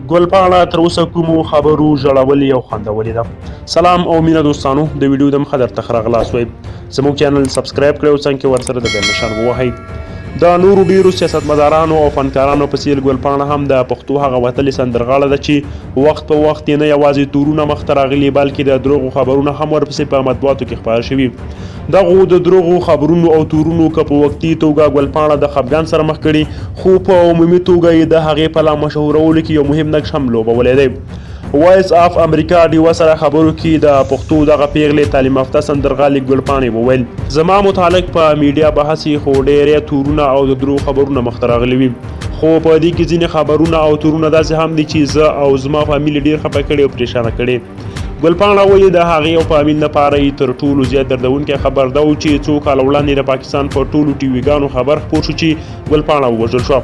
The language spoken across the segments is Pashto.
ګلپاڼه تر اوسه کومو خبرو ژړولې او خندولې ده. سلام او مینه دوستانو، د ویډیو د مخه درته ښه راغلاست وایم. زموږ چینل سبسکرایب کړئ او څنګ کې ورسره د بیل نښان ووهئ. د نورو ډیرو سیاستمدارانو او فنکارانو په څیر ګلپاڼه هم د پښتو هغه وتلې سندرغاړه ده چې وخت په وخت یې نه یوازې تورونه مخته راغلي بلکې د دروغو خبرونه هم ورپسې په مطبوعاتو کې خپاره شوي. دغو د دروغو خبرونو او تورونو که په وختي توګه ګلپاڼه د خفګان سره مخ کړي، خو په عمومي توګه یې د هغې په لا مشهورولو کې یو مهم نقش هم لوبولی دی. وایس اف امریکا ډیوه سره خبرو کې د پښتو دغه پیغلې تعلیم یافته سندرغاړې ګلپاڼې وویل، زما متعلق په میډیا بحث خو ډېرې تورونه او د دروغ خبرونه مخته راغلي وي، خو په دې کې ځینې خبرونه او تورونه داسې هم دي چې زه او زما فامیل ډېر خفه کړي او پریشانه کړي. ګلپاڼه وایي د هغې او فامیل لپاره یې تر ټولو زیات دردونکی خبر ده چې څو کاله وړاندې د پاکستان په ټولو ټي ویګانو خبر خپور شو چې ګلپاڼه ووژل شوه.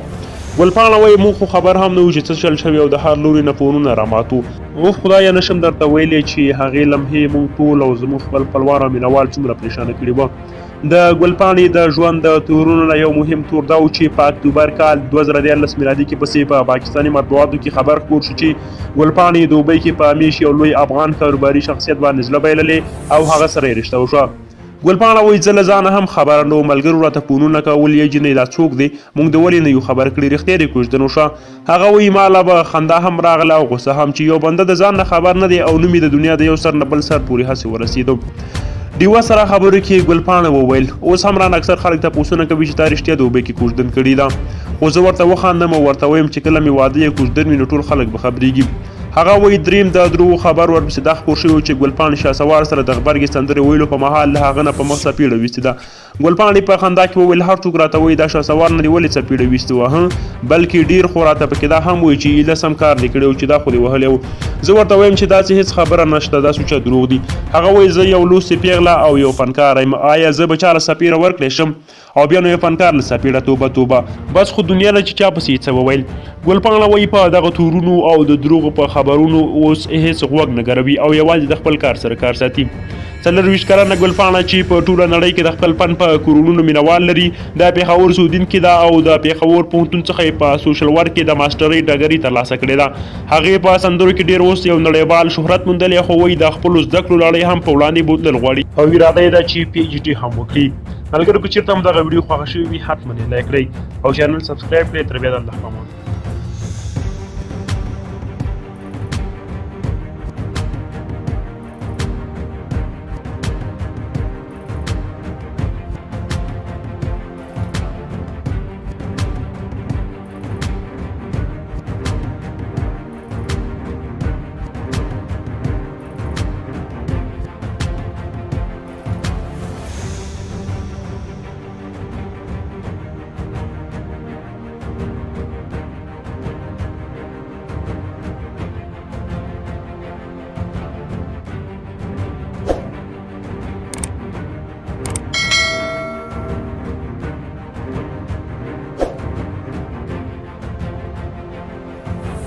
ګلپاڼه وایي موږ خو خبر هم نه وو چې څه چل شوي او د هر لوري نه فونونه راماتو. اوف خدایه نشم درته ویلی چې هغې لمحې موږ ټول او زموږ خپل خپلوان او مینوال څومره پریشانه کړي وه. د ګلپاڼې د ژوند د تورونو نه یو مهم تور دا و چې په اکتوبر کال 2014 میلادي کې پسې په پاکستاني مطبوعاتو کې خبر خپور شو چې ګلپاڼې دوبۍ کې په همیش یو لوی افغان کاروباري شخصیت باندې زړه بایللې او هغه سره یې رشته وشوه. ګلپاڼه وایي زه له ځانه هم خبره نه وم، ملګرو راته فونونه کول یې جنۍ دا څوک دی، موږ د ولې نه یو خبر کړي، رښتیا دې کوژدن وشوه. هغه وایي ما لا به خندا هم راغله او غصه هم چې یو بنده د ځان نه خبر نه دی او نوم یې د دنیا د یو سر نه بل سر پورې هسې ورسېدو. ډیوه سره خبرو کې ګلپاڼه وویل اوس هم رانه اکثر خلک تپوسونه کوي چې تا رښتیا د اوبۍ کې کوژدن کړي ده، خو زه ورته وخاندم او ورته وایم چې کله مې واده یې کوژدن وي نو ټول خلک به خبرېږي. هغه وایي دریم د دروغو خبر ورپسې دا خپور شوی چې ګلپاڼې شهسوار سره د غبرګې سندرې ویلو په مهال له هغه نه په مخ څپېړه ویستې ده. ګلپاڼې په خندا کې وویل هر څوک راته وایي دا شهسوار نه دې ولې څپېړه ویستې وه، بلکې ډېر خو راته پکې دا هم وایي چې ایله سم کار دې کړی و چې دا خو دې وهلی و. زه ورته وایم چې داسې هېڅ خبره نشته، دا سوچه دروغ دي. هغه وایي زه یو لوستې پیغله او یو فنکار یم، آیا زه به چا له څپېړه ورکړی شم او بیا نو یو فنکار له څپېړه توبه توبه، بس خو دنیا نه چې چا پسې یې څه وویل. ګلپاڼه وایي په دغه تورونو او د دروغو په خبرونو اوس هیڅ غوږ نه ګروي او یوازې د خپل کار سره کار ساتي. 24 کلنه ګلپاڼه چې په ټوله نړۍ کې د خپل فن په کورونو مینوال لري، د پېښور اوسېدونکې ده او د پېښور پوهنتون څخه یې په سوشل ورک کې د ماسټرۍ ډګري ترلاسه کړې ده. هغې په سندرو کې ډېر اوس یو نړیوال شهرت موندلی، خو وایي د خپلو زده کړو لړۍ هم په وړاندې بوتلل غواړي او اراده یې ده چې پي ایچ ډي هم وکړي. ملګرو که چېرته هم دغه ویډیو خوښه شوې وي حتما یې لایک کړئ او چینل سبسکرایب کړئ. تر بیا د الله په امان.